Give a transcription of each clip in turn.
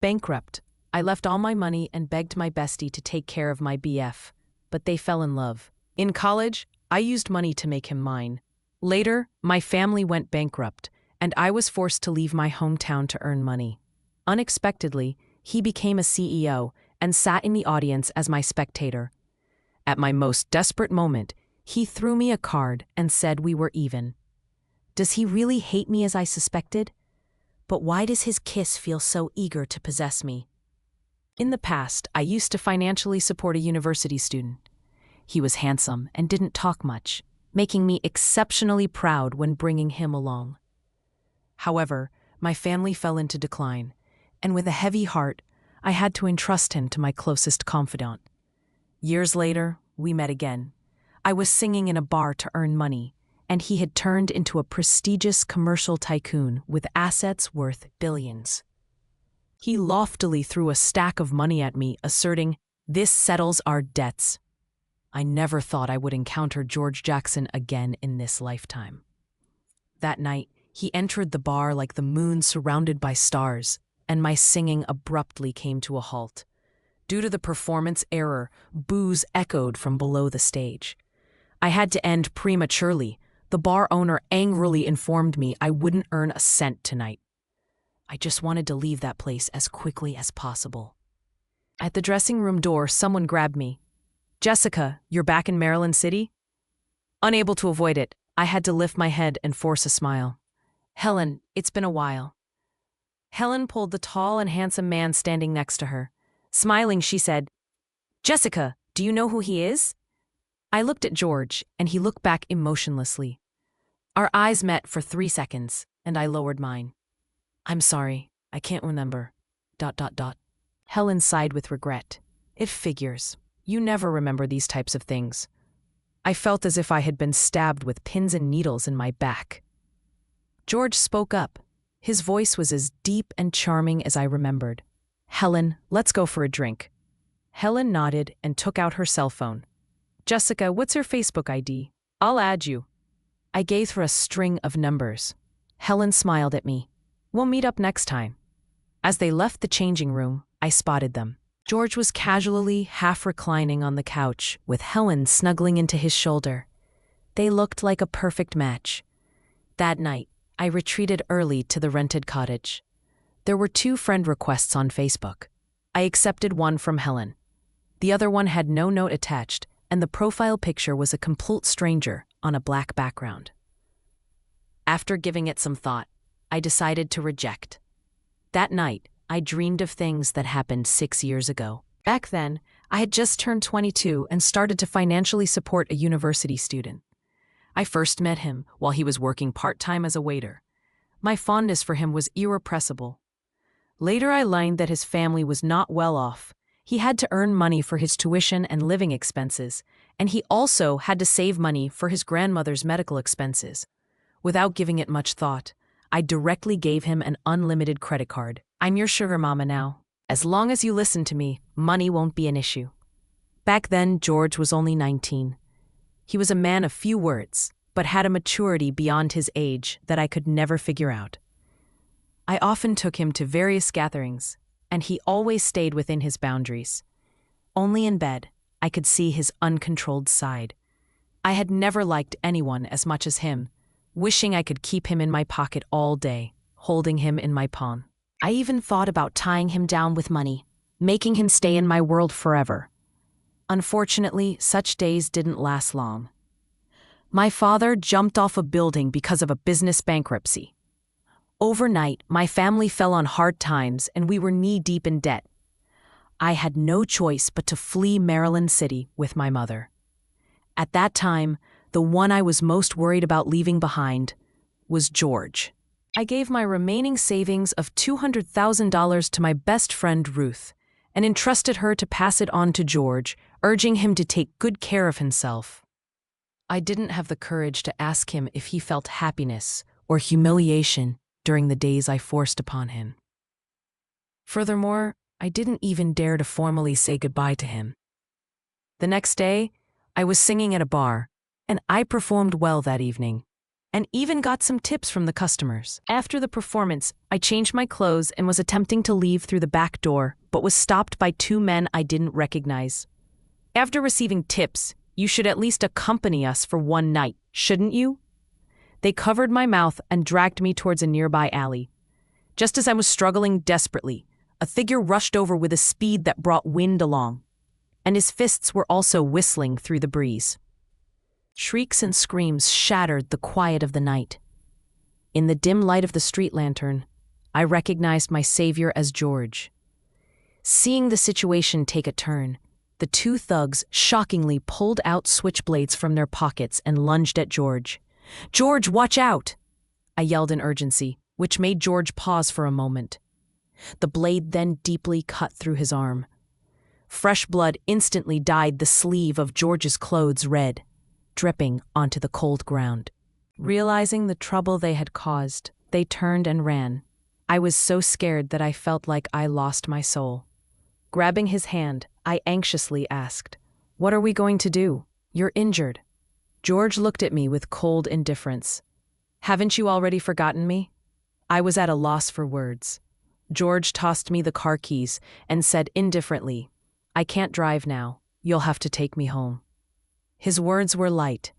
Bankrupt. I left all my money and begged my bestie to take care of my BF, but they fell in love. In college, I used money to make him mine. Later, my family went bankrupt, and I was forced to leave my hometown to earn money. Unexpectedly, he became a CEO and sat in the audience as my spectator. At my most desperate moment, he threw me a card and said we were even. Does he really hate me as I suspected? But why does his kiss feel so eager to possess me? In the past, I used to financially support a university student. He was handsome and didn't talk much, making me exceptionally proud when bringing him along. However, my family fell into decline, and with a heavy heart, I had to entrust him to my closest confidant. Years later, we met again. I was singing in a bar to earn money, and he had turned into a prestigious commercial tycoon with assets worth billions. He loftily threw a stack of money at me, asserting, "This settles our debts." I never thought I would encounter George Jackson again in this lifetime. That night, he entered the bar like the moon surrounded by stars, and my singing abruptly came to a halt. Due to the performance error, boos echoed from below the stage. I had to end prematurely. The bar owner angrily informed me I wouldn't earn a cent tonight. I just wanted to leave that place as quickly as possible. At the dressing room door, someone grabbed me. "Jessica, you're back in Maryland City?" Unable to avoid it, I had to lift my head and force a smile. "Helen, it's been a while." Helen pulled the tall and handsome man standing next to her. Smiling, she said, "Jessica, do you know who he is?" I looked at George, and he looked back emotionlessly. Our eyes met for 3 seconds, and I lowered mine. "I'm sorry, I can't remember. ... Helen sighed with regret. "It figures. You never remember these types of things." I felt as if I had been stabbed with pins and needles in my back. George spoke up. His voice was as deep and charming as I remembered. "Helen, let's go for a drink." Helen nodded and took out her cell phone. "Jessica, what's your Facebook ID? I'll add you." I gave her a string of numbers. Helen smiled at me. "We'll meet up next time." As they left the changing room, I spotted them. George was casually half reclining on the couch, with Helen snuggling into his shoulder. They looked like a perfect match. That night, I retreated early to the rented cottage. There were 2 friend requests on Facebook. I accepted one from Helen. The other one had no note attached, and the profile picture was a complete stranger on a black background. After giving it some thought, I decided to reject. That night, I dreamed of things that happened 6 years ago. Back then, I had just turned 22 and started to financially support a university student. I first met him while he was working part-time as a waiter. My fondness for him was irrepressible. Later, I learned that his family was not well off. He had to earn money for his tuition and living expenses, and he also had to save money for his grandmother's medical expenses. Without giving it much thought, I directly gave him an unlimited credit card. "I'm your sugar mama now. As long as you listen to me, money won't be an issue." Back then, George was only 19. He was a man of few words, but had a maturity beyond his age that I could never figure out. I often took him to various gatherings, and he always stayed within his boundaries. Only in bed, I could see his uncontrolled side. I had never liked anyone as much as him, wishing I could keep him in my pocket all day, holding him in my palm. I even thought about tying him down with money, making him stay in my world forever. Unfortunately, such days didn't last long. My father jumped off a building because of a business bankruptcy. Overnight, my family fell on hard times and we were knee-deep in debt. I had no choice but to flee Maryland City with my mother. At that time, the one I was most worried about leaving behind was George. I gave my remaining savings of $200,000 to my best friend Ruth and entrusted her to pass it on to George, urging him to take good care of himself. I didn't have the courage to ask him if he felt happiness or humiliation during the days I forced upon him. Furthermore, I didn't even dare to formally say goodbye to him. The next day, I was singing at a bar, and I performed well that evening. and even got some tips from the customers. After the performance, I changed my clothes and was attempting to leave through the back door, but was stopped by two men I didn't recognize. After receiving tips, you should at least accompany us for one night, shouldn't you? They covered my mouth and dragged me towards a nearby alley. Just as I was struggling desperately, a figure rushed over with a speed that brought wind along, and his fists were also whistling through the breeze. Shrieks and screams shattered the quiet of the night. In the dim light of the street lantern, I recognized my savior as George. Seeing the situation take a turn, the two thugs shockingly pulled out switchblades from their pockets and lunged at George. "George, watch out!" I yelled in urgency, which made George pause for a moment. The blade then deeply cut through his arm. Fresh blood instantly dyed the sleeve of George's clothes red, dripping onto the cold ground. Realizing the trouble they had caused, they turned and ran. I was so scared that I felt like I lost my soul. Grabbing his hand, I anxiously asked, "What are we going to do? You're injured." George looked at me with cold indifference. "Haven't you already forgotten me?" I was at a loss for words. George tossed me the car keys and said indifferently, "I can't drive now. You'll have to take me home." His words were light,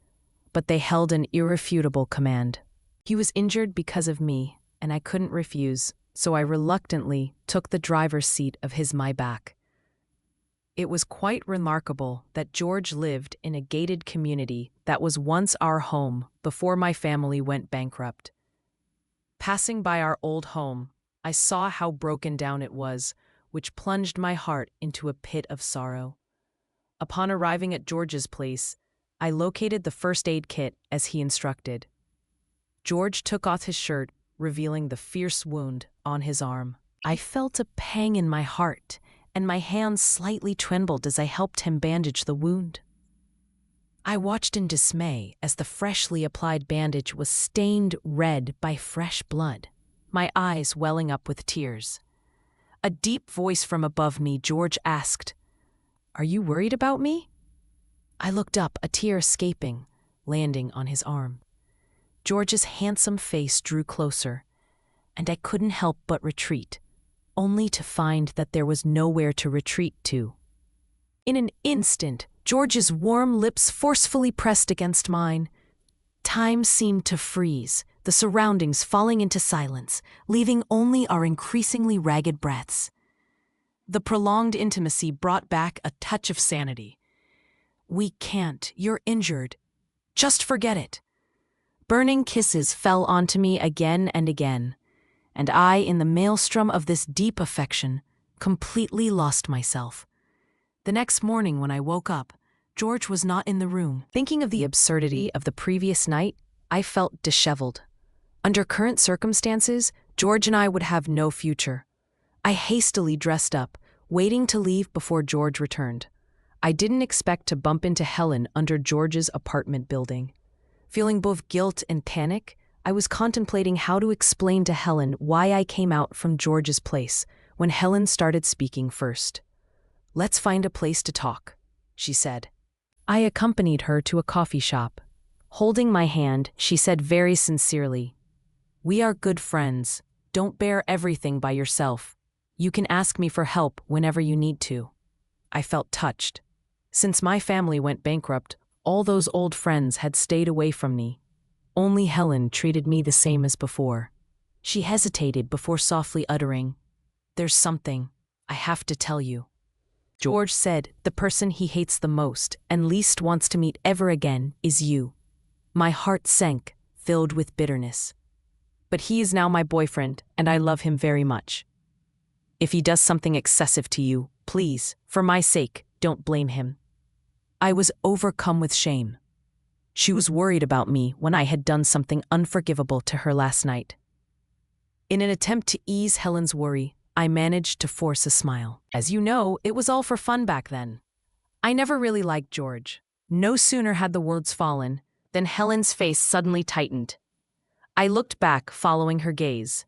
but they held an irrefutable command. He was injured because of me, and I couldn't refuse, so I reluctantly took the driver's seat of his Maybach. It was quite remarkable that George lived in a gated community that was once our home before my family went bankrupt. Passing by our old home, I saw how broken down it was, which plunged my heart into a pit of sorrow. Upon arriving at George's place, I located the first aid kit as he instructed. George took off his shirt, revealing the fierce wound on his arm. I felt a pang in my heart, and my hands slightly trembled as I helped him bandage the wound. I watched in dismay as the freshly applied bandage was stained red by fresh blood, my eyes welling up with tears. A deep voice from above me, George asked, "Are you worried about me?" I looked up, a tear escaping, landing on his arm. George's handsome face drew closer, and I couldn't help but retreat, only to find that there was nowhere to retreat to. In an instant, George's warm lips forcefully pressed against mine. Time seemed to freeze, the surroundings falling into silence, leaving only our increasingly ragged breaths. The prolonged intimacy brought back a touch of sanity. "We can't. You're injured. Just forget it." Burning kisses fell onto me again and again, and I, in the maelstrom of this deep affection, completely lost myself. The next morning when I woke up, George was not in the room. Thinking of the absurdity of the previous night, I felt disheveled. Under current circumstances, George and I would have no future. I hastily dressed up, waiting to leave before George returned. I didn't expect to bump into Helen under George's apartment building. Feeling both guilt and panic, I was contemplating how to explain to Helen why I came out from George's place when Helen started speaking first. "Let's find a place to talk," she said. I accompanied her to a coffee shop. Holding my hand, she said very sincerely, "We are good friends. Don't bear everything by yourself. You can ask me for help whenever you need to." I felt touched. Since my family went bankrupt, all those old friends had stayed away from me. Only Helen treated me the same as before. She hesitated before softly uttering, "There's something I have to tell you." George said the person he hates the most and least wants to meet ever again is you. My heart sank, filled with bitterness. But he is now my boyfriend, and I love him very much. If he does something excessive to you, please, for my sake, don't blame him. I was overcome with shame. She was worried about me when I had done something unforgivable to her last night. In an attempt to ease Helen's worry, I managed to force a smile. As you know, it was all for fun back then. I never really liked George. No sooner had the words fallen than Helen's face suddenly tightened. I looked back, following her gaze.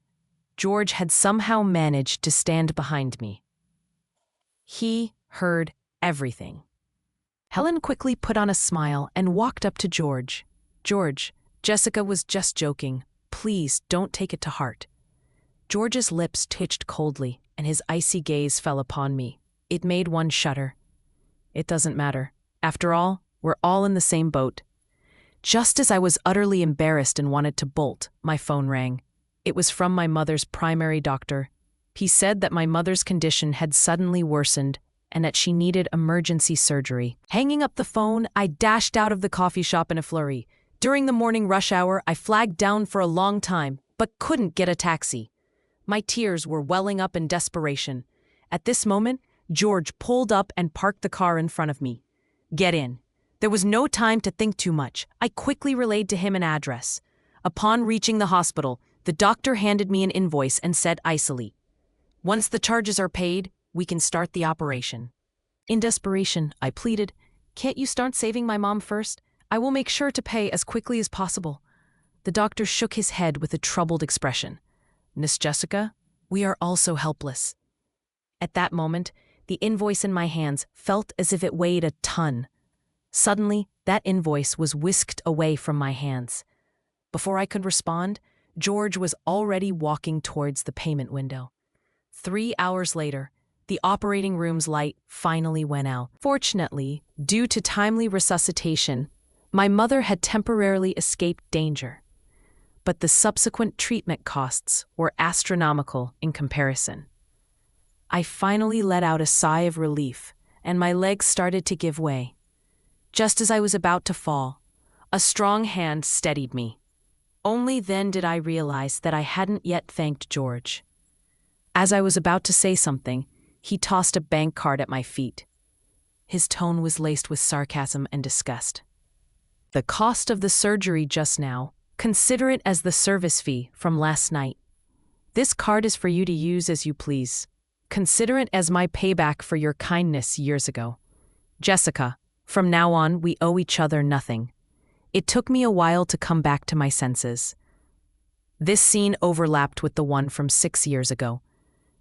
George had somehow managed to stand behind me. He heard everything. Helen quickly put on a smile and walked up to George. "George, Jessica was just joking. Please don't take it to heart. George's lips twitched coldly, and his icy gaze fell upon me. It made one shudder. It doesn't matter. After all, we're all in the same boat. Just as I was utterly embarrassed and wanted to bolt, my phone rang. It was from my mother's primary doctor. He said that my mother's condition had suddenly worsened and that she needed emergency surgery. Hanging up the phone, I dashed out of the coffee shop in a flurry. During the morning rush hour, I flagged down for a long time, but couldn't get a taxi. My tears were welling up in desperation. At this moment, George pulled up and parked the car in front of me. Get in. There was no time to think too much. I quickly relayed to him an address. Upon reaching the hospital, the doctor handed me an invoice and said icily, "Once the charges are paid, we can start the operation." In desperation, I pleaded, "Can't you start saving my mom first? I will make sure to pay as quickly as possible." The doctor shook his head with a troubled expression. "Miss Jessica, we are also helpless." At that moment, the invoice in my hands felt as if it weighed a ton. Suddenly, that invoice was whisked away from my hands. Before I could respond, George was already walking towards the payment window. 3 hours later, the operating room's light finally went out. Fortunately, due to timely resuscitation, my mother had temporarily escaped danger. But the subsequent treatment costs were astronomical in comparison. I finally let out a sigh of relief, and my legs started to give way. Just as I was about to fall, a strong hand steadied me. Only then did I realize that I hadn't yet thanked George. As I was about to say something, he tossed a bank card at my feet. His tone was laced with sarcasm and disgust. "The cost of the surgery just now, consider it as the service fee from last night. This card is for you to use as you please. Consider it as my payback for your kindness years ago. Jessica, from now on, we owe each other nothing." It took me a while to come back to my senses. This scene overlapped with the one from 6 years ago.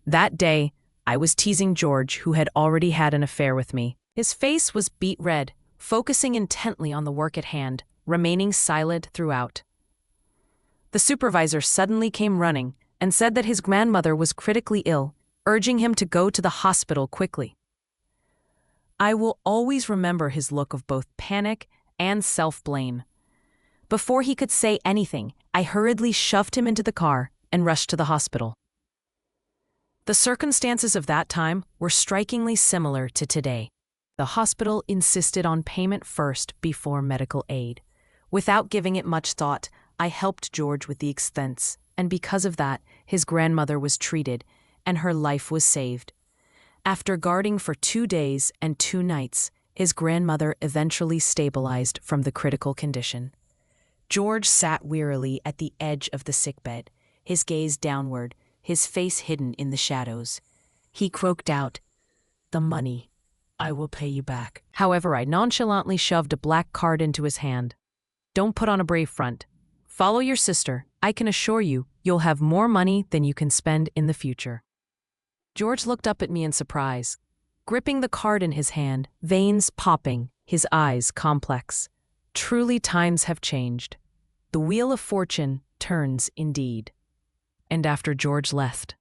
That day, I was teasing George, who had already had an affair with me. His face was beet red, focusing intently on the work at hand, remaining silent throughout. The supervisor suddenly came running and said that his grandmother was critically ill, urging him to go to the hospital quickly. I will always remember his look of both panic and self-blame. Before he could say anything, I hurriedly shoved him into the car and rushed to the hospital. The circumstances of that time were strikingly similar to today. The hospital insisted on payment first before medical aid. Without giving it much thought, I helped George with the expense, and because of that, his grandmother was treated, and her life was saved. After guarding for 2 days and 2 nights, his grandmother eventually stabilized from the critical condition. George sat wearily at the edge of the sickbed, his gaze downward, his face hidden in the shadows. He croaked out, "The money. I will pay you back." However, I nonchalantly shoved a black card into his hand. "Don't put on a brave front. Follow your sister. I can assure you, you'll have more money than you can spend in the future." George looked up at me in surprise, gripping the card in his hand, veins popping, his eyes complex. Truly, times have changed. The wheel of fortune turns indeed. And after George left,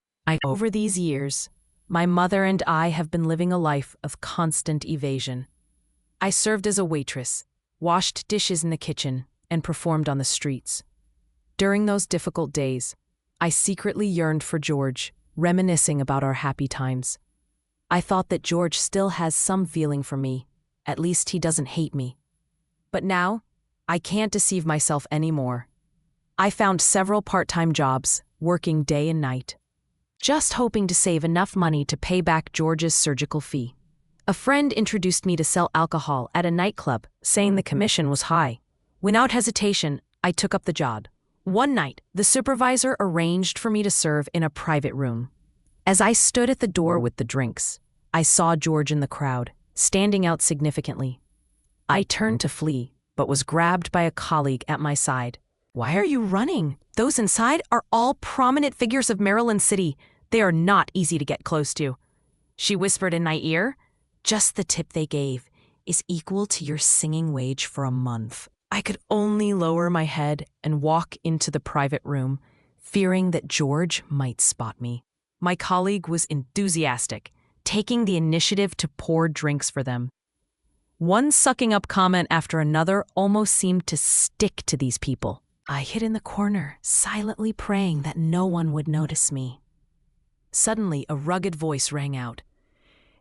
over these years, my mother and I have been living a life of constant evasion. I served as a waitress, washed dishes in the kitchen, and performed on the streets. During those difficult days, I secretly yearned for George, reminiscing about our happy times. I thought that George still has some feeling for me. At least he doesn't hate me. But now, I can't deceive myself anymore. I found several part-time jobs, working day and night, just hoping to save enough money to pay back George's surgical fee. A friend introduced me to sell alcohol at a nightclub, saying the commission was high. Without hesitation, I took up the job. One night, the supervisor arranged for me to serve in a private room. As I stood at the door with the drinks, I saw George in the crowd, standing out significantly. I turned to flee, but was grabbed by a colleague at my side. "Why are you running? Those inside are all prominent figures of Maryland City. They are not easy to get close to." She whispered in my ear, "Just the tip they gave is equal to your singing wage for a month." I could only lower my head and walk into the private room, fearing that George might spot me. My colleague was enthusiastic, taking the initiative to pour drinks for them. One sucking up comment after another almost seemed to stick to these people. I hid in the corner, silently praying that no one would notice me. Suddenly, a rugged voice rang out.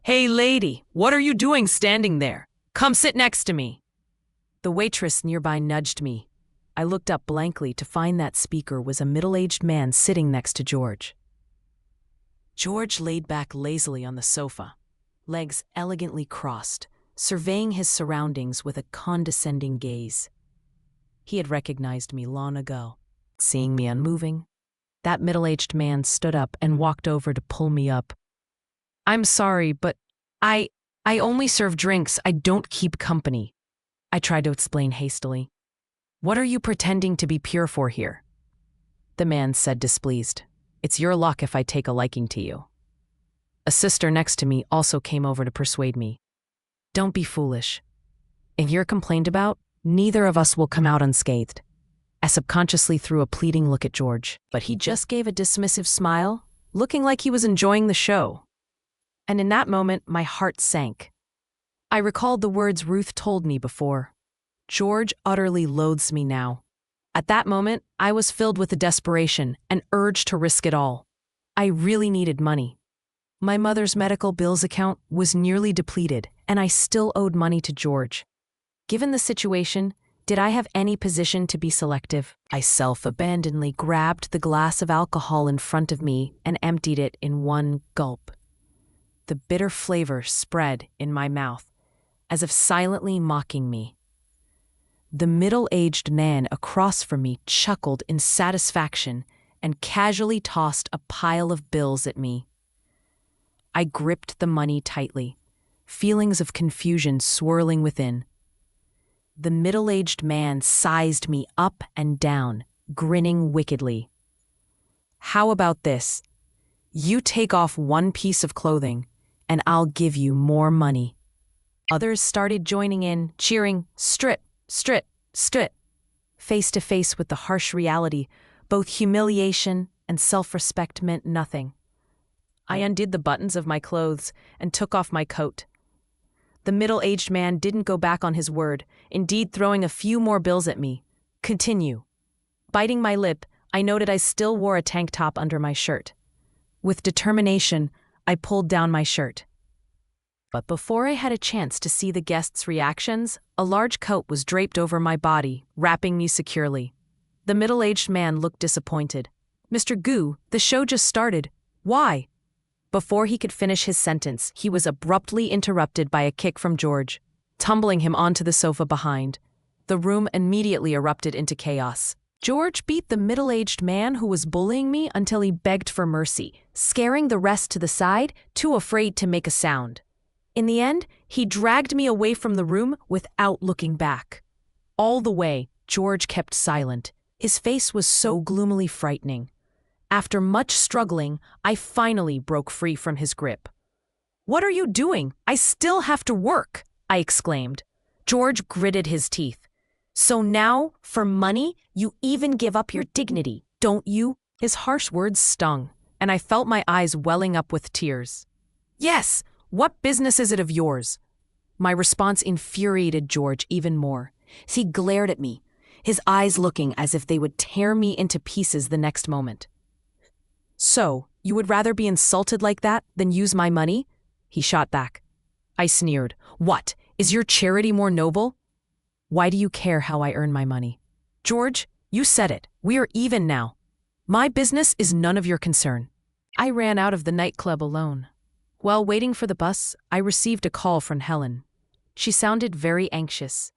"Hey, lady, what are you doing standing there? Come sit next to me." The waitress nearby nudged me. I looked up blankly to find that speaker was a middle-aged man sitting next to George. George laid back lazily on the sofa, legs elegantly crossed, surveying his surroundings with a condescending gaze. He had recognized me long ago. Seeing me unmoving, that middle-aged man stood up and walked over to pull me up. "I'm sorry, but I only serve drinks. I don't keep company," I tried to explain hastily. "What are you pretending to be pure for here?" The man said, displeased. "It's your luck if I take a liking to you." A sister next to me also came over to persuade me. "Don't be foolish. If you're complained about, neither of us will come out unscathed." I subconsciously threw a pleading look at George, but he just gave a dismissive smile, looking like he was enjoying the show. And in that moment, my heart sank. I recalled the words Ruth told me before. George utterly loathes me now. At that moment, I was filled with a desperation, an urge to risk it all. I really needed money. My mother's medical bills account was nearly depleted, and I still owed money to George. Given the situation, did I have any position to be selective? I self-abandonedly grabbed the glass of alcohol in front of me and emptied it in one gulp. The bitter flavor spread in my mouth, as if silently mocking me. The middle-aged man across from me chuckled in satisfaction and casually tossed a pile of bills at me. I gripped the money tightly, feelings of confusion swirling within. The middle-aged man sized me up and down, grinning wickedly. "How about this? You take off one piece of clothing, and I'll give you more money." Others started joining in, cheering, "Strip, strip, strip." Face to face with the harsh reality, both humiliation and self-respect meant nothing. I undid the buttons of my clothes and took off my coat. The middle-aged man didn't go back on his word, indeed throwing a few more bills at me. "Continue." Biting my lip, I noted I still wore a tank top under my shirt. With determination, I pulled down my shirt. But before I had a chance to see the guests' reactions, a large coat was draped over my body, wrapping me securely. The middle-aged man looked disappointed. "Mr. Gu, the show just started. Why?" Before he could finish his sentence, he was abruptly interrupted by a kick from George, tumbling him onto the sofa behind. The room immediately erupted into chaos. George beat the middle-aged man who was bullying me until he begged for mercy, scaring the rest to the side, too afraid to make a sound. In the end, he dragged me away from the room without looking back. All the way, George kept silent. His face was so gloomily frightening. After much struggling, I finally broke free from his grip. "What are you doing? I still have to work," I exclaimed. George gritted his teeth. "So now, for money, you even give up your dignity, don't you?" His harsh words stung, and I felt my eyes welling up with tears. "Yes, what business is it of yours?" My response infuriated George even more. He glared at me, his eyes looking as if they would tear me into pieces the next moment. "So, you would rather be insulted like that than use my money?" he shot back. I sneered. "What, is your charity more noble? Why do you care how I earn my money?" "George, you said it. We are even now. My business is none of your concern." I ran out of the nightclub alone. While waiting for the bus, I received a call from Helen. She sounded very anxious.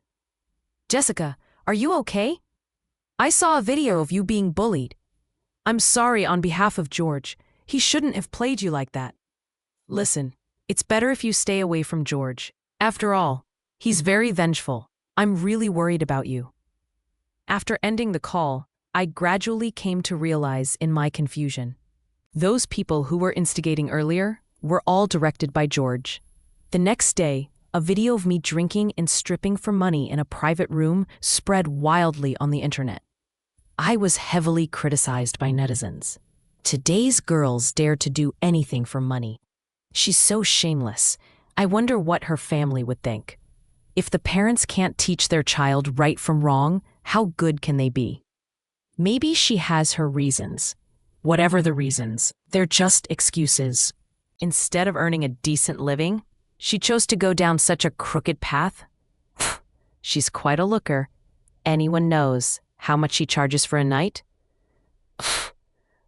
"Jessica, are you okay? I saw a video of you being bullied. I'm sorry on behalf of George. He shouldn't have played you like that. Listen, it's better if you stay away from George. After all, he's very vengeful. I'm really worried about you." After ending the call, I gradually came to realize in my confusion. Those people who were instigating earlier were all directed by George. The next day, A video of me drinking and stripping for money in a private room spread wildly on the internet. I was heavily criticized by netizens. Today's girls dare to do anything for money. She's so shameless. I wonder what her family would think. If the parents can't teach their child right from wrong, how good can they be? Maybe she has her reasons. Whatever the reasons, they're just excuses. Instead of earning a decent living, she chose to go down such a crooked path. She's quite a looker. Anyone knows how much she charges for a night?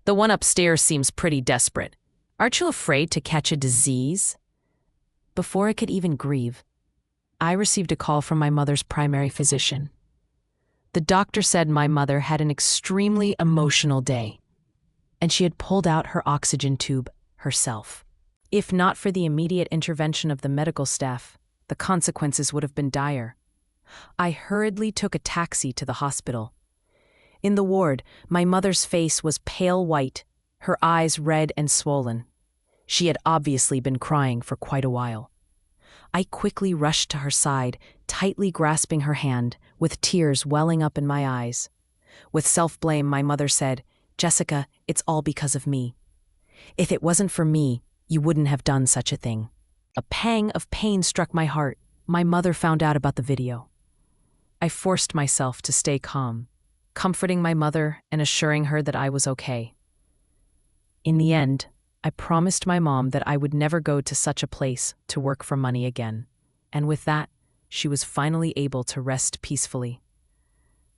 The one upstairs seems pretty desperate. Aren't you afraid to catch a disease? Before I could even grieve, I received a call from my mother's primary physician. The doctor said my mother had an extremely emotional day, and she had pulled out her oxygen tube herself. If not for the immediate intervention of the medical staff, the consequences would have been dire. I hurriedly took a taxi to the hospital. In the ward, my mother's face was pale white, her eyes red and swollen. She had obviously been crying for quite a while. I quickly rushed to her side, tightly grasping her hand, with tears welling up in my eyes. With self-blame, my mother said, "Jessica, it's all because of me. If it wasn't for me, you wouldn't have done such a thing." A pang of pain struck my heart. My mother found out about the video. I forced myself to stay calm, comforting my mother and assuring her that I was okay. In the end, I promised my mom that I would never go to such a place to work for money again, and with that, she was finally able to rest peacefully.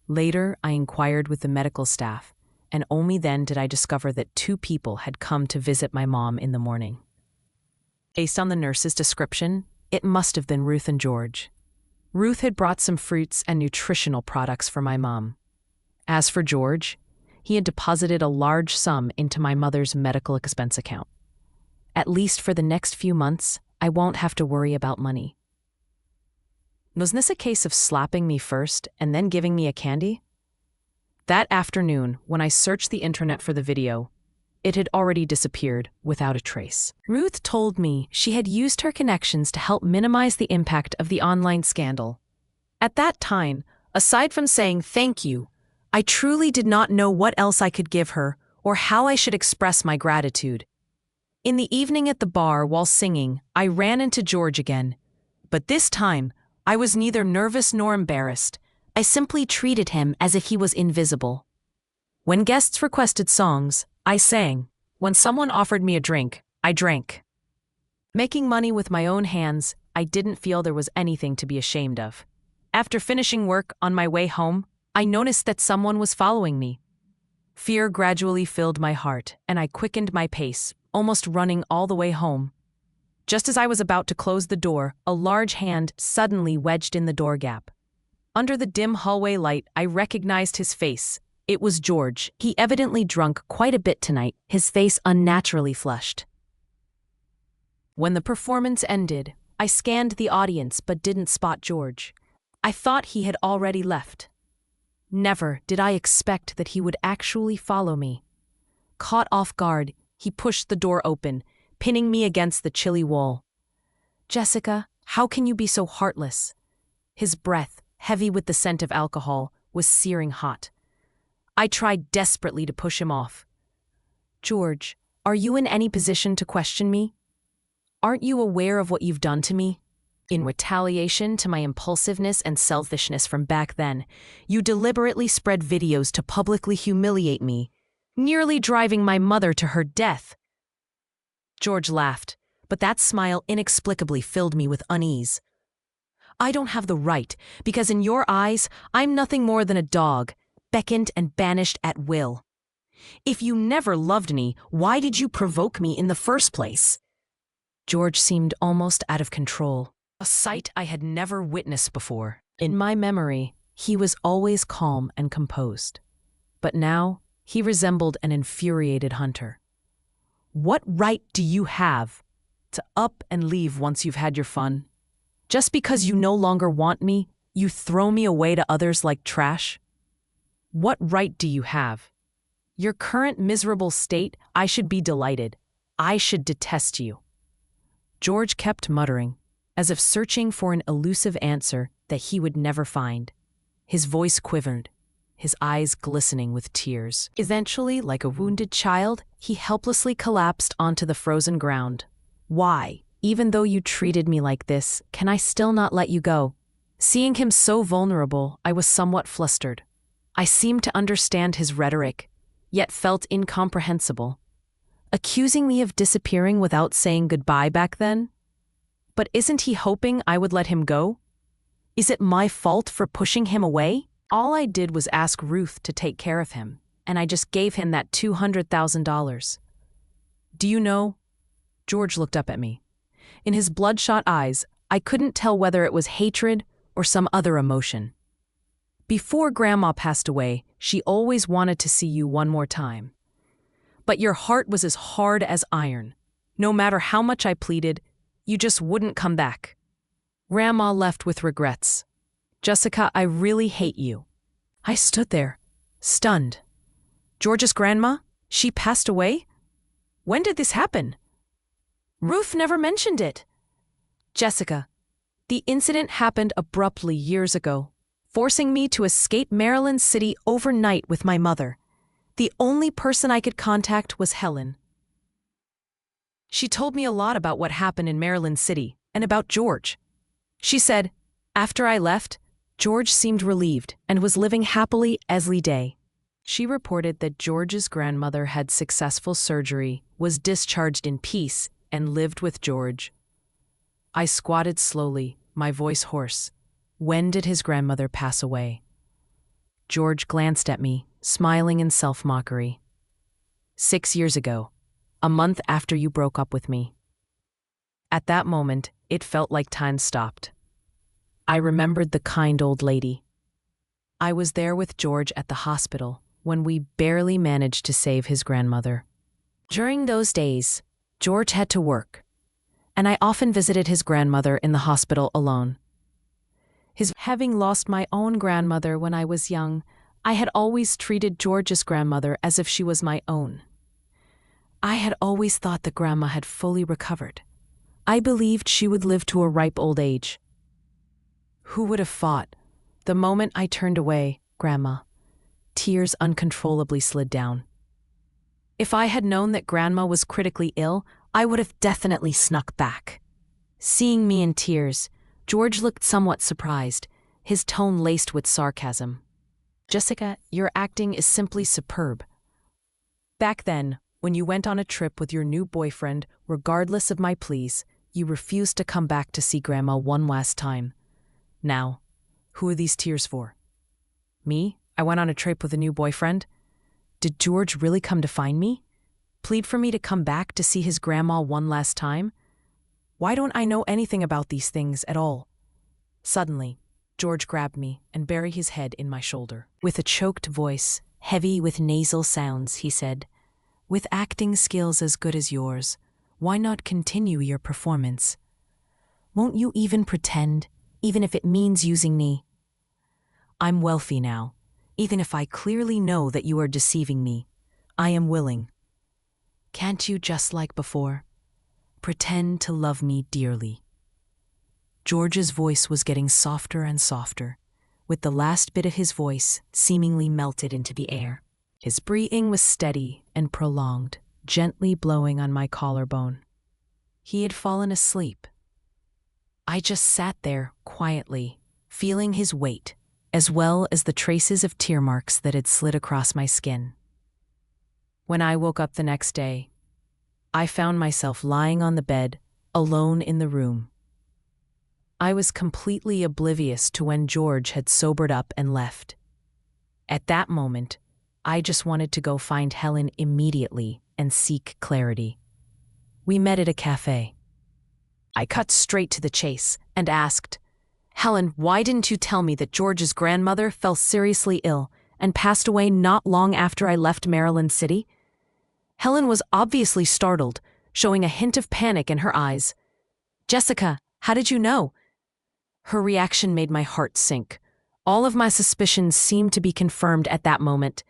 Later, I inquired with the medical staff, and only then did I discover that 2 people had come to visit my mom in the morning. Based on the nurse's description, it must have been Ruth and George. Ruth had brought some fruits and nutritional products for my mom. As for George, he had deposited a large sum into my mother's medical expense account. At least for the next few months, I won't have to worry about money. Was this a case of slapping me first and then giving me a candy? That afternoon, when I searched the internet for the video, it had already disappeared without a trace. Ruth told me she had used her connections to help minimize the impact of the online scandal. At that time, aside from saying thank you, I truly did not know what else I could give her or how I should express my gratitude. In the evening at the bar while singing, I ran into George again. But this time, I was neither nervous nor embarrassed. I simply treated him as if he was invisible. When guests requested songs, I sang. When someone offered me a drink, I drank. Making money with my own hands, I didn't feel there was anything to be ashamed of. After finishing work on my way home, I noticed that someone was following me. Fear gradually filled my heart, and I quickened my pace, almost running all the way home. Just as I was about to close the door, a large hand suddenly wedged in the door gap. Under the dim hallway light, I recognized his face. It was George. He evidently drunk quite a bit tonight, his face unnaturally flushed. When the performance ended, I scanned the audience but didn't spot George. I thought he had already left. Never did I expect that he would actually follow me. Caught off guard, he pushed the door open, pinning me against the chilly wall. "Jessica, how can you be so heartless?" His breath, heavy with the scent of alcohol, was searing hot. I tried desperately to push him off. "George, are you in any position to question me? Aren't you aware of what you've done to me? In retaliation to my impulsiveness and selfishness from back then, you deliberately spread videos to publicly humiliate me, nearly driving my mother to her death." George laughed, but that smile inexplicably filled me with unease. "I don't have the right, because in your eyes, I'm nothing more than a dog, beckoned and banished at will. If you never loved me, why did you provoke me in the first place?" George seemed almost out of control, a sight I had never witnessed before. In my memory, he was always calm and composed. But now, he resembled an infuriated hunter. "What right do you have to up and leave once you've had your fun? Just because you no longer want me, you throw me away to others like trash? What right do you have? Your current miserable state, I should be delighted. I should detest you." George kept muttering, as if searching for an elusive answer that he would never find. His voice quivered, his eyes glistening with tears. Eventually, like a wounded child, he helplessly collapsed onto the frozen ground. Why, even though you treated me like this, can I still not let you go? Seeing him so vulnerable, I was somewhat flustered. I seemed to understand his rhetoric, yet felt incomprehensible. Accusing me of disappearing without saying goodbye back then? But isn't he hoping I would let him go? Is it my fault for pushing him away? All I did was ask Ruth to take care of him, and I just gave him that $200,000. Do you know? George looked up at me. In his bloodshot eyes, I couldn't tell whether it was hatred or some other emotion. Before Grandma passed away, she always wanted to see you one more time. But your heart was as hard as iron. No matter how much I pleaded, you just wouldn't come back. Grandma left with regrets. Jessica, I really hate you. I stood there, stunned. George's grandma? She passed away? When did this happen? Ruth never mentioned it. Jessica, the incident happened abruptly years ago, forcing me to escape Maryland City overnight with my mother. The only person I could contact was Helen. She told me a lot about what happened in Maryland City and about George. She said, after I left, George seemed relieved and was living happily every day. She reported that George's grandmother had successful surgery, was discharged in peace, and lived with George. I squatted slowly, my voice hoarse. When did his grandmother pass away? George glanced at me, smiling in self-mockery. 6 years ago, a month after you broke up with me. At that moment, it felt like time stopped. I remembered the kind old lady. I was there with George at the hospital when we barely managed to save his grandmother. During those days, George had to work, and I often visited his grandmother in the hospital alone. Having lost my own grandmother when I was young, I had always treated George's grandmother as if she was my own. I had always thought that Grandma had fully recovered. I believed she would live to a ripe old age. Who would have thought? The moment I turned away, Grandma, tears uncontrollably slid down. If I had known that Grandma was critically ill, I would have definitely snuck back. Seeing me in tears, George looked somewhat surprised, his tone laced with sarcasm. Jessica, your acting is simply superb. Back then, when you went on a trip with your new boyfriend, regardless of my pleas, you refused to come back to see Grandma one last time. Now, who are these tears for? Me? I went on a trip with a new boyfriend? Did George really come to find me? Plead for me to come back to see his grandma one last time? Why don't I know anything about these things at all? Suddenly, George grabbed me and buried his head in my shoulder. With a choked voice, heavy with nasal sounds, he said, "With acting skills as good as yours, why not continue your performance? Won't you even pretend, even if it means using me? I'm wealthy now, even if I clearly know that you are deceiving me. I am willing. Can't you, just like before, pretend to love me dearly?" George's voice was getting softer and softer, with the last bit of his voice seemingly melted into the air. His breathing was steady and prolonged, gently blowing on my collarbone. He had fallen asleep. I just sat there quietly, feeling his weight, as well as the traces of tear marks that had slid across my skin. When I woke up the next day, I found myself lying on the bed, alone in the room. I was completely oblivious to when George had sobered up and left. At that moment, I just wanted to go find Helen immediately and seek clarity. We met at a cafe. I cut straight to the chase and asked, "Helen, why didn't you tell me that George's grandmother fell seriously ill and passed away not long after I left Maryland City?" Helen was obviously startled, showing a hint of panic in her eyes. "Jessica, how did you know?" Her reaction made my heart sink. All of my suspicions seemed to be confirmed at that moment.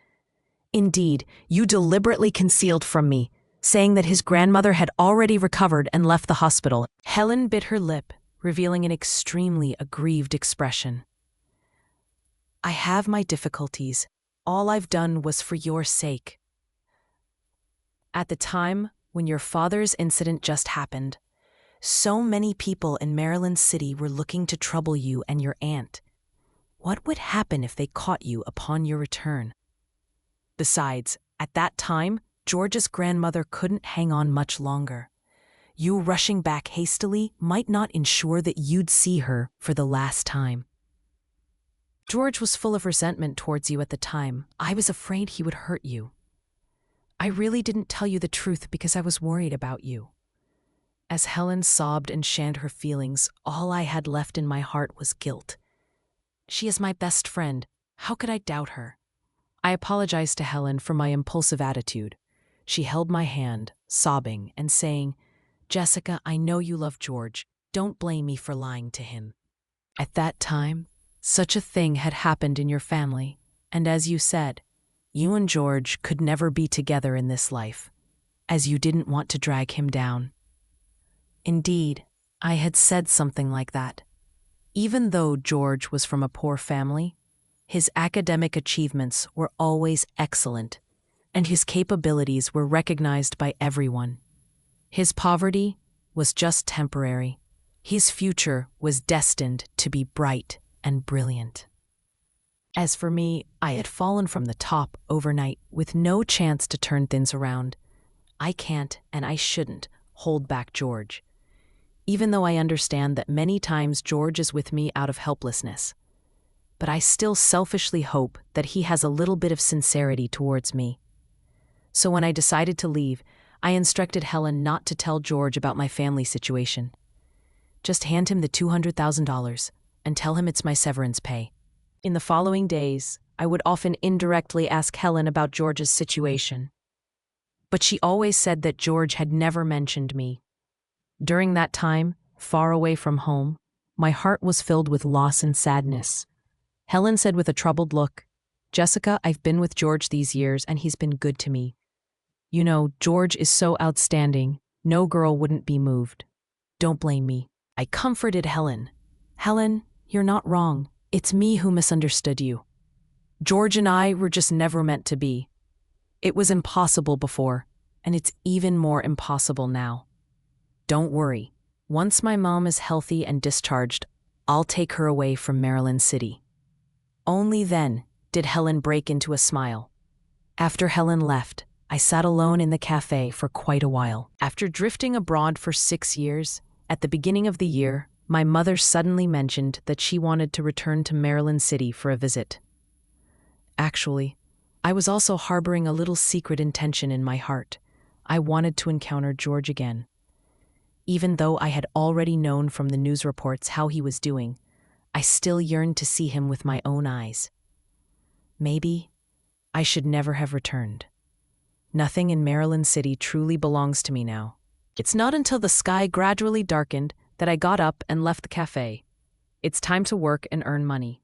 "Indeed, you deliberately concealed from me, saying that his grandmother had already recovered and left the hospital." Helen bit her lip, revealing an extremely aggrieved expression. "I have my difficulties. All I've done was for your sake." At the time when your father's incident just happened, so many people in Maryland City were looking to trouble you and your aunt. What would happen if they caught you upon your return? Besides, at that time, George's grandmother couldn't hang on much longer. You rushing back hastily might not ensure that you'd see her for the last time. George was full of resentment towards you at the time. I was afraid he would hurt you. I really didn't tell you the truth because I was worried about you. As Helen sobbed and shared her feelings, all I had left in my heart was guilt. She is my best friend. How could I doubt her? I apologized to Helen for my impulsive attitude. She held my hand, sobbing and saying, "Jessica, I know you love George. Don't blame me for lying to him." At that time, such a thing had happened in your family, and as you said, you and George could never be together in this life, as you didn't want to drag him down. Indeed, I had said something like that. Even though George was from a poor family, his academic achievements were always excellent, and his capabilities were recognized by everyone. His poverty was just temporary. His future was destined to be bright and brilliant. As for me, I had fallen from the top overnight with no chance to turn things around. I can't and I shouldn't hold back George, even though I understand that many times George is with me out of helplessness. But I still selfishly hope that he has a little bit of sincerity towards me. So when I decided to leave, I instructed Helen not to tell George about my family situation. Just hand him the $200,000 and tell him it's my severance pay. In the following days, I would often indirectly ask Helen about George's situation. But she always said that George had never mentioned me. During that time, far away from home, my heart was filled with loss and sadness. Helen said with a troubled look, "Jessica, I've been with George these years and he's been good to me. You know, George is so outstanding, no girl wouldn't be moved. Don't blame me." I comforted Helen. "Helen, you're not wrong. It's me who misunderstood you. George and I were just never meant to be. It was impossible before, and it's even more impossible now. Don't worry. Once my mom is healthy and discharged, I'll take her away from Maryland City." Only then did Helen break into a smile. After Helen left, I sat alone in the cafe for quite a while. After drifting abroad for 6 years, at the beginning of the year, my mother suddenly mentioned that she wanted to return to Maryland City for a visit. Actually, I was also harboring a little secret intention in my heart. I wanted to encounter George again. Even though I had already known from the news reports how he was doing, I still yearned to see him with my own eyes. Maybe I should never have returned. Nothing in Maryland City truly belongs to me now. It's not until the sky gradually darkened that I got up and left the cafe. It's time to work and earn money.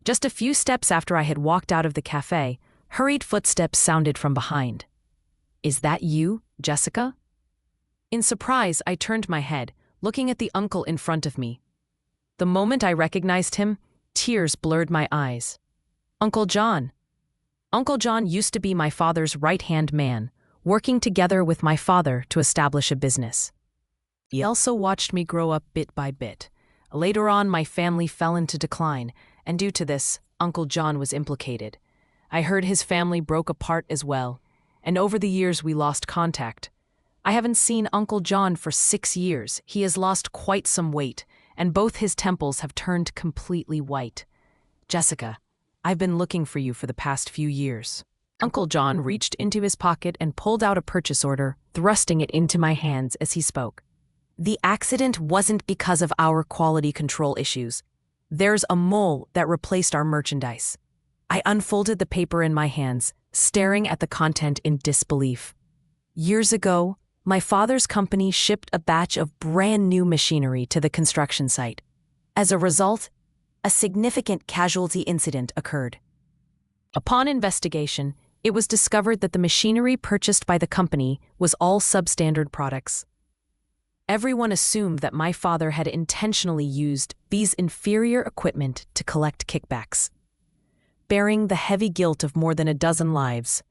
Just a few steps after I had walked out of the cafe, hurried footsteps sounded from behind. "Is that you, Jessica?" In surprise, I turned my head, looking at the uncle in front of me. The moment I recognized him, tears blurred my eyes. Uncle John. Uncle John used to be my father's right-hand man, working together with my father to establish a business. He also watched me grow up bit by bit. Later on, my family fell into decline, and due to this, Uncle John was implicated. I heard his family broke apart as well, and over the years we lost contact. I haven't seen Uncle John for 6 years. He has lost quite some weight, and both his temples have turned completely white. "Jessica, I've been looking for you for the past few years." Uncle John reached into his pocket and pulled out a purchase order, thrusting it into my hands as he spoke. "The accident wasn't because of our quality control issues. There's a mole that replaced our merchandise." I unfolded the paper in my hands, staring at the content in disbelief. Years ago, my father's company shipped a batch of brand new machinery to the construction site. As a result, a significant casualty incident occurred. Upon investigation, it was discovered that the machinery purchased by the company was all substandard products. Everyone assumed that my father had intentionally used these inferior equipment to collect kickbacks. Bearing the heavy guilt of more than a dozen lives,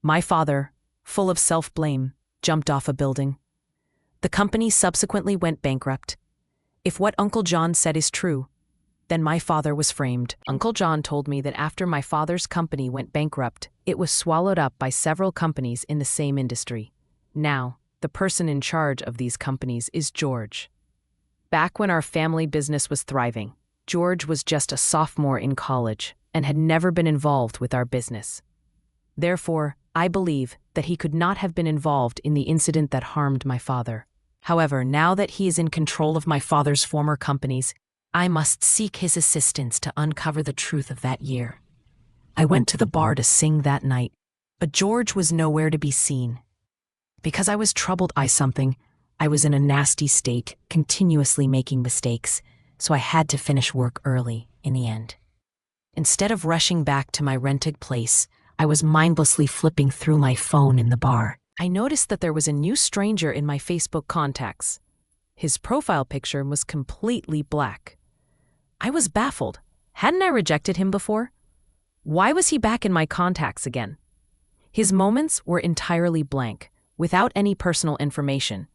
my father, full of self-blame, jumped off a building. The company subsequently went bankrupt. If what Uncle John said is true, then my father was framed. Uncle John told me that after my father's company went bankrupt, it was swallowed up by several companies in the same industry. Now, the person in charge of these companies is George. Back when our family business was thriving, George was just a sophomore in college and had never been involved with our business. Therefore, I believe that he could not have been involved in the incident that harmed my father. However, now that he is in control of my father's former companies, I must seek his assistance to uncover the truth of that year. I went to the bar to sing that night, but George was nowhere to be seen. Because I was troubled by something, I was in a nasty state, continuously making mistakes, so I had to finish work early in the end. Instead of rushing back to my rented place, I was mindlessly flipping through my phone in the bar. I noticed that there was a new stranger in my Facebook contacts. His profile picture was completely black. I was baffled. Hadn't I rejected him before? Why was he back in my contacts again? His moments were entirely blank, without any personal information.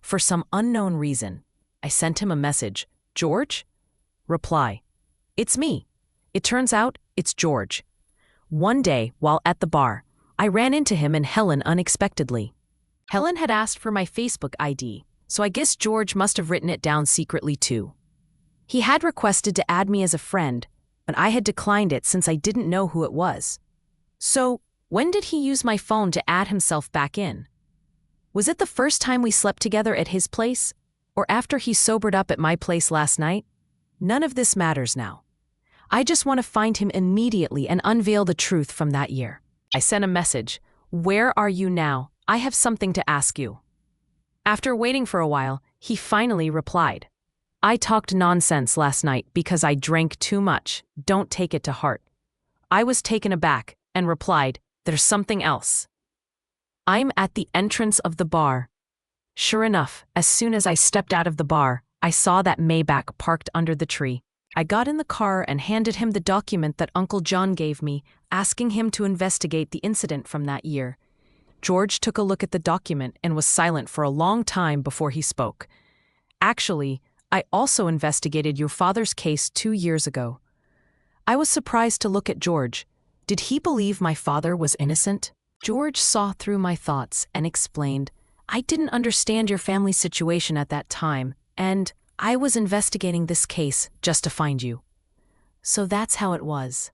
For some unknown reason, I sent him a message. George? Reply. It's me. It turns out it's George. One day, while at the bar, I ran into him and Helen unexpectedly. Helen had asked for my Facebook ID, so I guess George must have written it down secretly too. He had requested to add me as a friend, but I had declined it since I didn't know who it was. So, when did he use my phone to add himself back in? Was it the first time we slept together at his place, or after he sobered up at my place last night? None of this matters now. I just want to find him immediately and unveil the truth from that year. I sent a message. Where are you now? I have something to ask you. After waiting for a while, he finally replied. I talked nonsense last night because I drank too much. Don't take it to heart. I was taken aback and replied, there's something else. I'm at the entrance of the bar. Sure enough, as soon as I stepped out of the bar, I saw that Maybach parked under the tree. I got in the car and handed him the document that Uncle John gave me, asking him to investigate the incident from that year. George took a look at the document and was silent for a long time before he spoke. Actually, I also investigated your father's case 2 years ago. I was surprised to look at George. Did he believe my father was innocent? George saw through my thoughts and explained, I didn't understand your family situation at that time, and I was investigating this case just to find you. So that's how it was.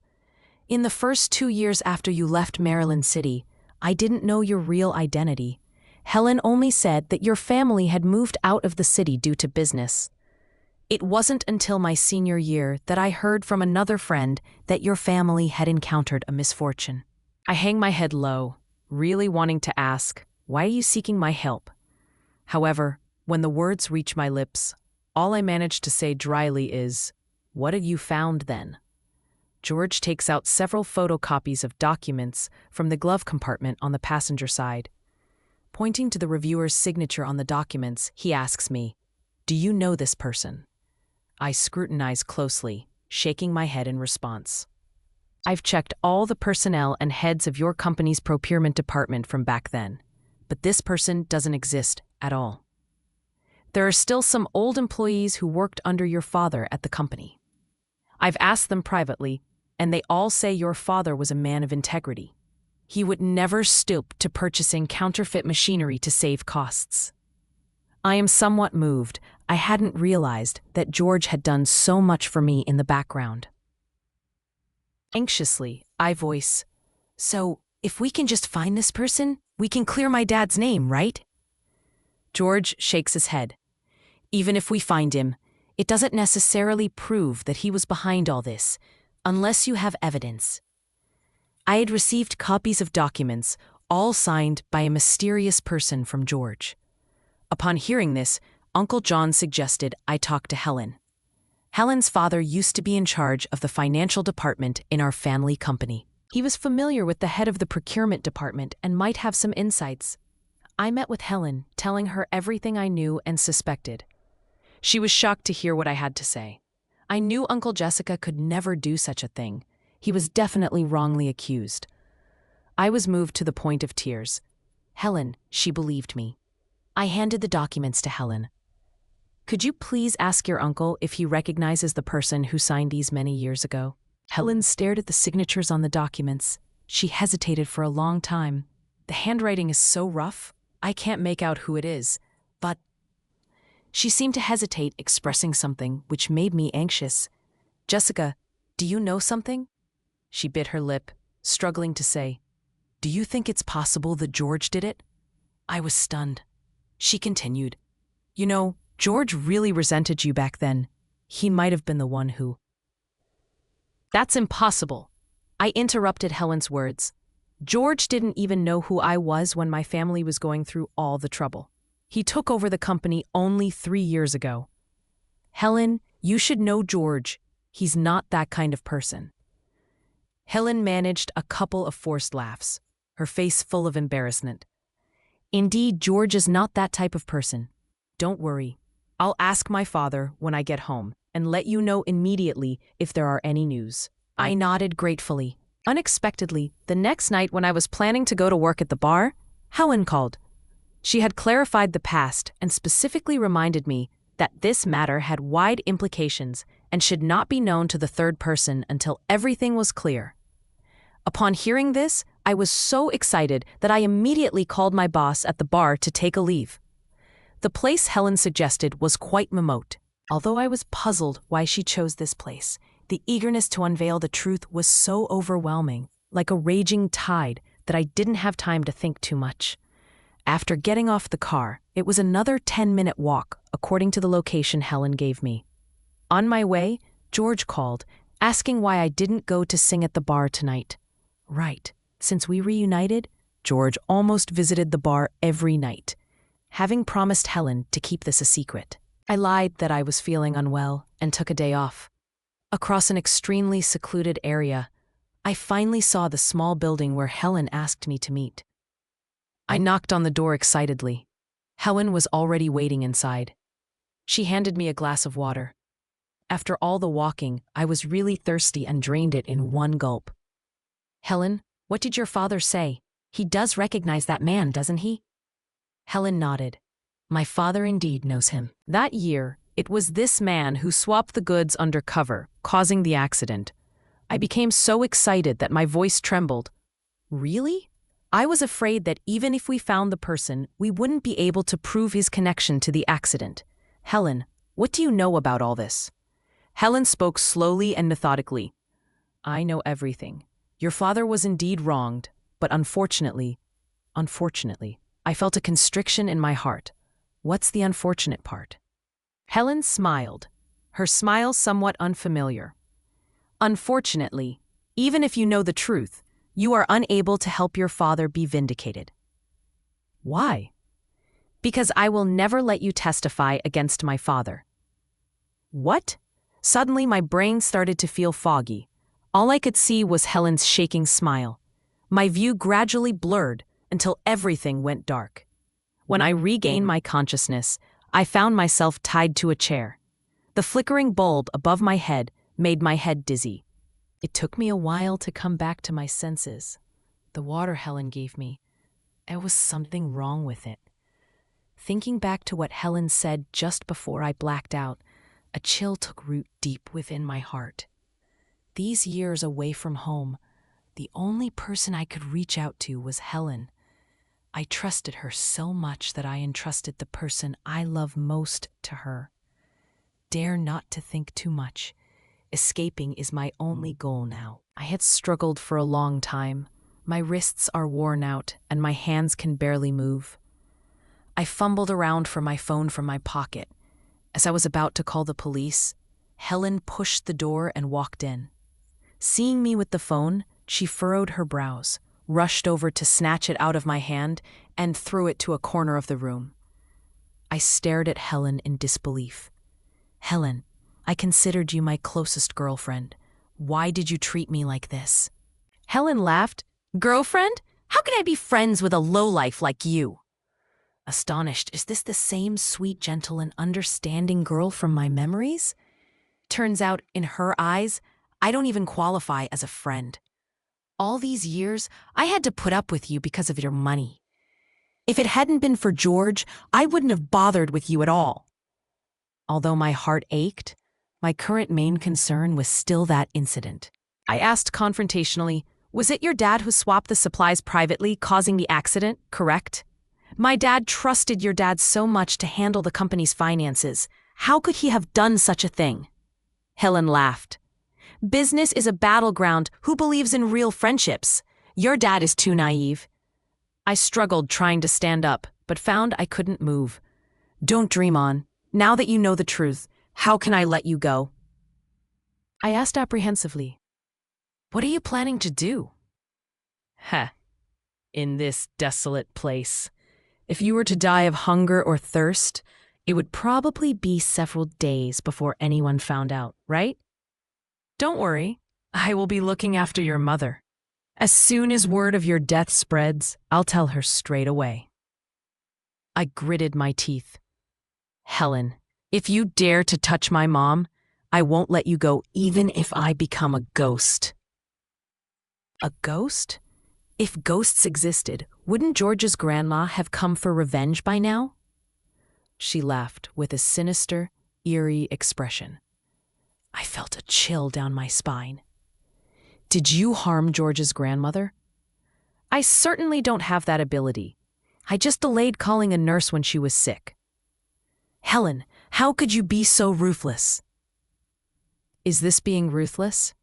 In the first 2 years after you left Maryland City, I didn't know your real identity. Helen only said that your family had moved out of the city due to business. It wasn't until my senior year that I heard from another friend that your family had encountered a misfortune. I hang my head low, really wanting to ask, why are you seeking my help? However, when the words reach my lips, all I managed to say dryly is, what have you found then? George takes out several photocopies of documents from the glove compartment on the passenger side. Pointing to the reviewer's signature on the documents, he asks me, do you know this person? I scrutinize closely, shaking my head in response. I've checked all the personnel and heads of your company's procurement department from back then, but this person doesn't exist at all. There are still some old employees who worked under your father at the company. I've asked them privately, and they all say your father was a man of integrity. He would never stoop to purchasing counterfeit machinery to save costs. I am somewhat moved. I hadn't realized that George had done so much for me in the background. Anxiously, I voice, so if we can just find this person, we can clear my dad's name, right? George shakes his head. Even if we find him, it doesn't necessarily prove that he was behind all this, unless you have evidence. I had received copies of documents, all signed by a mysterious person from George. Upon hearing this, Uncle John suggested I talk to Helen. Helen's father used to be in charge of the financial department in our family company. He was familiar with the head of the procurement department and might have some insights. I met with Helen, telling her everything I knew and suspected. She was shocked to hear what I had to say. I knew Uncle Jessica could never do such a thing. He was definitely wrongly accused. I was moved to the point of tears. Helen, she believed me. I handed the documents to Helen. Could you please ask your uncle if he recognizes the person who signed these many years ago? Helen stared at the signatures on the documents. She hesitated for a long time. The handwriting is so rough, I can't make out who it is, but... She seemed to hesitate, expressing something which made me anxious. Jessica, do you know something? She bit her lip, struggling to say, Do you think it's possible that George did it? I was stunned. She continued, You know, George really resented you back then. He might have been the one who... That's impossible. I interrupted Helen's words. George didn't even know who I was when my family was going through all the trouble. He took over the company only 3 years ago. Helen, you should know George. He's not that kind of person. Helen managed a couple of forced laughs, her face full of embarrassment. Indeed, George is not that type of person. Don't worry. I'll ask my father when I get home and let you know immediately if there are any news. I nodded gratefully. Unexpectedly, the next night when I was planning to go to work at the bar, Helen called. She had clarified the past and specifically reminded me that this matter had wide implications and should not be known to the third person until everything was clear. Upon hearing this, I was so excited that I immediately called my boss at the bar to take a leave. The place Helen suggested was quite remote. Although I was puzzled why she chose this place, the eagerness to unveil the truth was so overwhelming, like a raging tide, that I didn't have time to think too much. After getting off the car, it was another 10-minute walk, according to the location Helen gave me. On my way, George called, asking why I didn't go to sing at the bar tonight. Right, since we reunited, George almost visited the bar every night, having promised Helen to keep this a secret. I lied that I was feeling unwell and took a day off. Across an extremely secluded area, I finally saw the small building where Helen asked me to meet. I knocked on the door excitedly. Helen was already waiting inside. She handed me a glass of water. After all the walking, I was really thirsty and drained it in one gulp. Helen, what did your father say? He does recognize that man, doesn't he? Helen nodded. My father indeed knows him. That year, it was this man who swapped the goods undercover, causing the accident. I became so excited that my voice trembled. Really? I was afraid that even if we found the person, we wouldn't be able to prove his connection to the accident. Helen, what do you know about all this? Helen spoke slowly and methodically. I know everything. Your father was indeed wronged, but unfortunately, I felt a constriction in my heart. What's the unfortunate part? Helen smiled, her smile somewhat unfamiliar. Unfortunately, even if you know the truth, you are unable to help your father be vindicated. Why? Because I will never let you testify against my father. What? Suddenly my brain started to feel foggy. All I could see was Helen's shaking smile. My view gradually blurred until everything went dark. When I regained my consciousness, I found myself tied to a chair. The flickering bulb above my head made my head dizzy. It took me a while to come back to my senses. The water Helen gave me, there was something wrong with it. Thinking back to what Helen said just before I blacked out, a chill took root deep within my heart. These years away from home, the only person I could reach out to was Helen. I trusted her so much that I entrusted the person I love most to her. Dare not to think too much. Escaping is my only goal now. I had struggled for a long time. My wrists are worn out and my hands can barely move. I fumbled around for my phone from my pocket. As I was about to call the police, Helen pushed the door and walked in. Seeing me with the phone, she furrowed her brows, rushed over to snatch it out of my hand, and threw it to a corner of the room. I stared at Helen in disbelief. Helen, I considered you my closest girlfriend. Why did you treat me like this? Helen laughed. Girlfriend? How can I be friends with a lowlife like you? Astonished, is this the same sweet, gentle, and understanding girl from my memories? Turns out, in her eyes, I don't even qualify as a friend. All these years, I had to put up with you because of your money. If it hadn't been for George, I wouldn't have bothered with you at all. Although my heart ached, my current main concern was still that incident. I asked confrontationally, was it your dad who swapped the supplies privately, causing the accident, correct? My dad trusted your dad so much to handle the company's finances. How could he have done such a thing? Helen laughed. Business is a battleground. Who believes in real friendships? Your dad is too naive. I struggled trying to stand up, but found I couldn't move. Don't dream on. Now that you know the truth, how can I let you go? I asked apprehensively, what are you planning to do? In this desolate place. If you were to die of hunger or thirst, it would probably be several days before anyone found out, right? Don't worry, I will be looking after your mother. As soon as word of your death spreads, I'll tell her straight away. I gritted my teeth. Helen, if you dare to touch my mom, I won't let you go even if I become a ghost. A ghost? If ghosts existed, wouldn't George's grandma have come for revenge by now? She laughed with a sinister, eerie expression. I felt a chill down my spine. Did you harm George's grandmother? I certainly don't have that ability. I just delayed calling a nurse when she was sick. Helen, how could you be so ruthless? Is this being ruthless?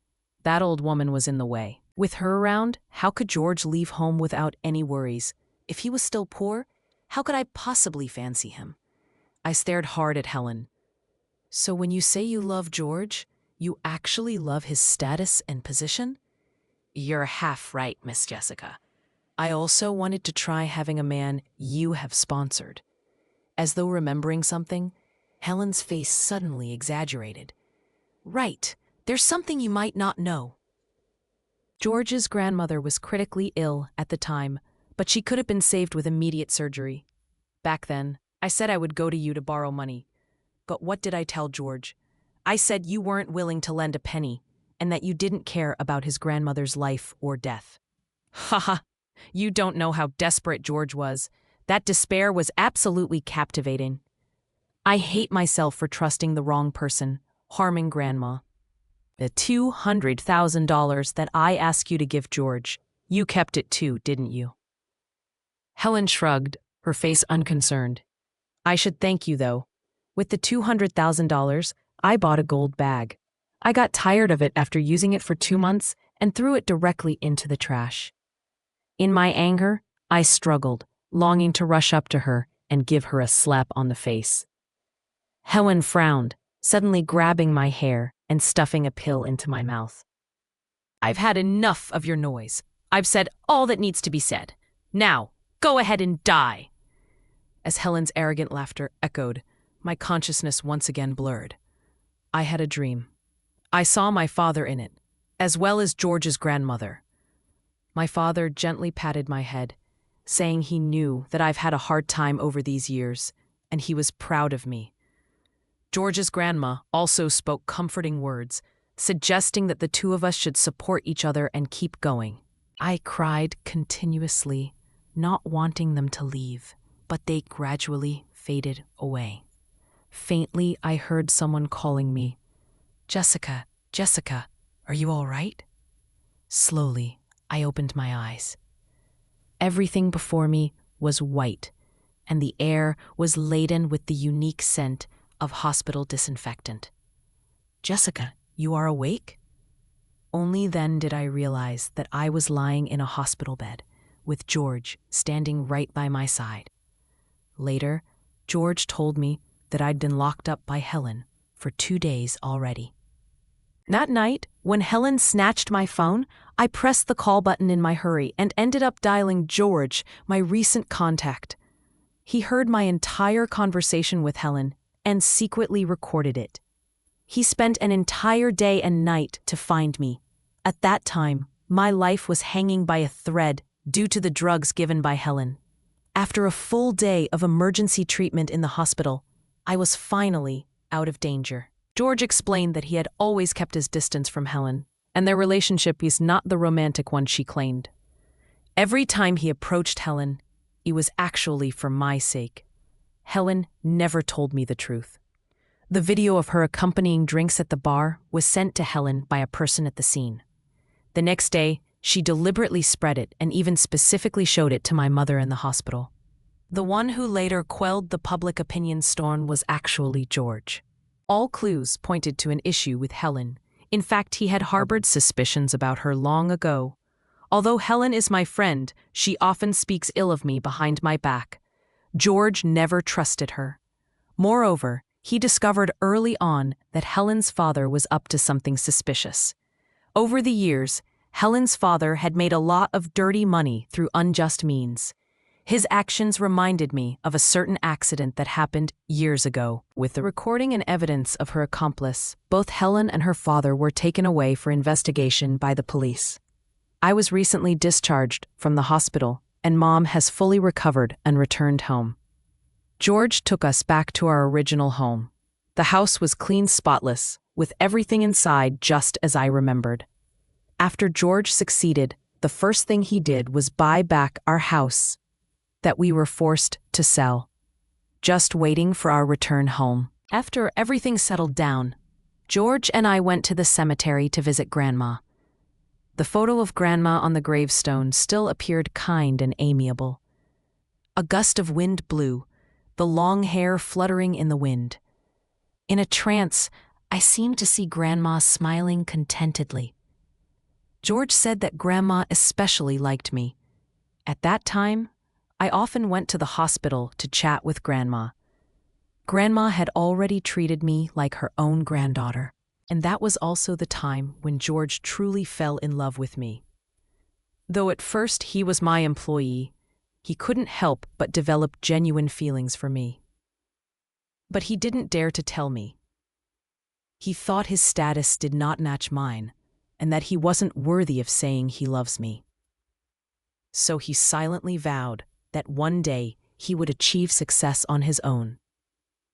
That old woman was in the way. With her around, how could George leave home without any worries? If he was still poor, how could I possibly fancy him? I stared hard at Helen. So when you say you love George, you actually love his status and position? You're half right, Miss Jessica. I also wanted to try having a man you have sponsored. As though remembering something, Helen's face suddenly exaggerated. Right, there's something you might not know. George's grandmother was critically ill at the time, but she could have been saved with immediate surgery. Back then, I said I would go to you to borrow money. But what did I tell George? I said you weren't willing to lend a penny, and that you didn't care about his grandmother's life or death. Haha, you don't know how desperate George was. That despair was absolutely captivating. I hate myself for trusting the wrong person, harming Grandma. The $200,000 that I asked you to give George, you kept it too, didn't you? Helen shrugged, her face unconcerned. I should thank you, though. With the $200,000, I bought a gold bag. I got tired of it after using it for 2 months and threw it directly into the trash. In my anger, I struggled, longing to rush up to her and give her a slap on the face. Helen frowned, suddenly grabbing my hair and stuffing a pill into my mouth. I've had enough of your noise. I've said all that needs to be said. Now, go ahead and die. As Helen's arrogant laughter echoed, my consciousness once again blurred. I had a dream. I saw my father in it, as well as George's grandmother. My father gently patted my head, saying he knew that I've had a hard time over these years, and he was proud of me. George's grandma also spoke comforting words, suggesting that the two of us should support each other and keep going. I cried continuously, not wanting them to leave, but they gradually faded away. Faintly, I heard someone calling me. Jessica, Jessica, are you all right? Slowly, I opened my eyes. Everything before me was white, and the air was laden with the unique scent of hospital disinfectant. Jessica, you are awake? Only then did I realize that I was lying in a hospital bed, with George standing right by my side. Later, George told me that I'd been locked up by Helen for 2 days already. That night, when Helen snatched my phone, I pressed the call button in my hurry and ended up dialing George, my recent contact. He heard my entire conversation with Helen and secretly recorded it. He spent an entire day and night to find me. At that time, my life was hanging by a thread due to the drugs given by Helen. After a full day of emergency treatment in the hospital, I was finally out of danger. George explained that he had always kept his distance from Helen, and their relationship was not the romantic one she claimed. Every time he approached Helen, it was actually for my sake. Helen never told me the truth. The video of her accompanying drinks at the bar was sent to Helen by a person at the scene. The next day, she deliberately spread it and even specifically showed it to my mother in the hospital. The one who later quelled the public opinion storm was actually George. All clues pointed to an issue with Helen. In fact, he had harbored suspicions about her long ago. Although Helen is my friend, she often speaks ill of me behind my back. George never trusted her. Moreover, he discovered early on that Helen's father was up to something suspicious. Over the years, Helen's father had made a lot of dirty money through unjust means. His actions reminded me of a certain accident that happened years ago. With the recording and evidence of her accomplice, both Helen and her father were taken away for investigation by the police. I was recently discharged from the hospital, and Mom has fully recovered and returned home. George took us back to our original home. The house was clean, spotless, with everything inside just as I remembered. After George succeeded, the first thing he did was buy back our house that we were forced to sell, just waiting for our return home. After everything settled down, George and I went to the cemetery to visit Grandma. The photo of Grandma on the gravestone still appeared kind and amiable. A gust of wind blew, the long hair fluttering in the wind. In a trance, I seemed to see Grandma smiling contentedly. George said that Grandma especially liked me. At that time, I often went to the hospital to chat with Grandma. Grandma had already treated me like her own granddaughter, and that was also the time when George truly fell in love with me. Though at first he was my employee, he couldn't help but develop genuine feelings for me. But he didn't dare to tell me. He thought his status did not match mine, and that he wasn't worthy of saying he loves me. So he silently vowed that one day he would achieve success on his own.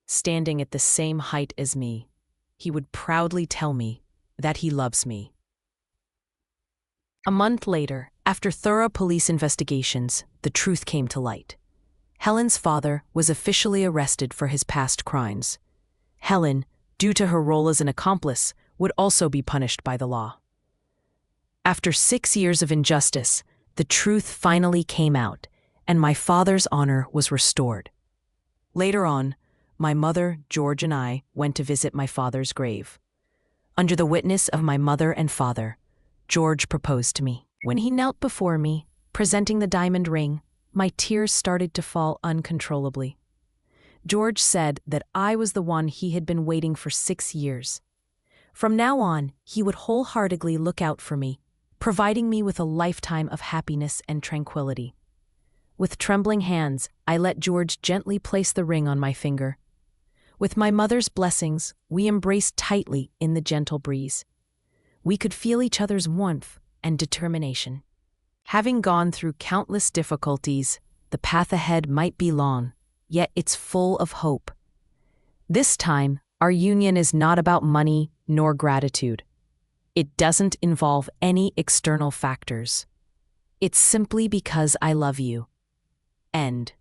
Standing at the same height as me, he would proudly tell me that he loves me. A month later, after thorough police investigations, the truth came to light. Helen's father was officially arrested for his past crimes. Helen, due to her role as an accomplice, would also be punished by the law. After 6 years of injustice, the truth finally came out, and my father's honor was restored. Later on, my mother, George, and I went to visit my father's grave. Under the witness of my mother and father, George proposed to me. When he knelt before me, presenting the diamond ring, my tears started to fall uncontrollably. George said that I was the one he had been waiting for 6 years. From now on, he would wholeheartedly look out for me, providing me with a lifetime of happiness and tranquility. With trembling hands, I let George gently place the ring on my finger. With my mother's blessings, we embraced tightly in the gentle breeze. We could feel each other's warmth and determination. Having gone through countless difficulties, the path ahead might be long, yet it's full of hope. This time, our union is not about money nor gratitude. It doesn't involve any external factors. It's simply because I love you. End.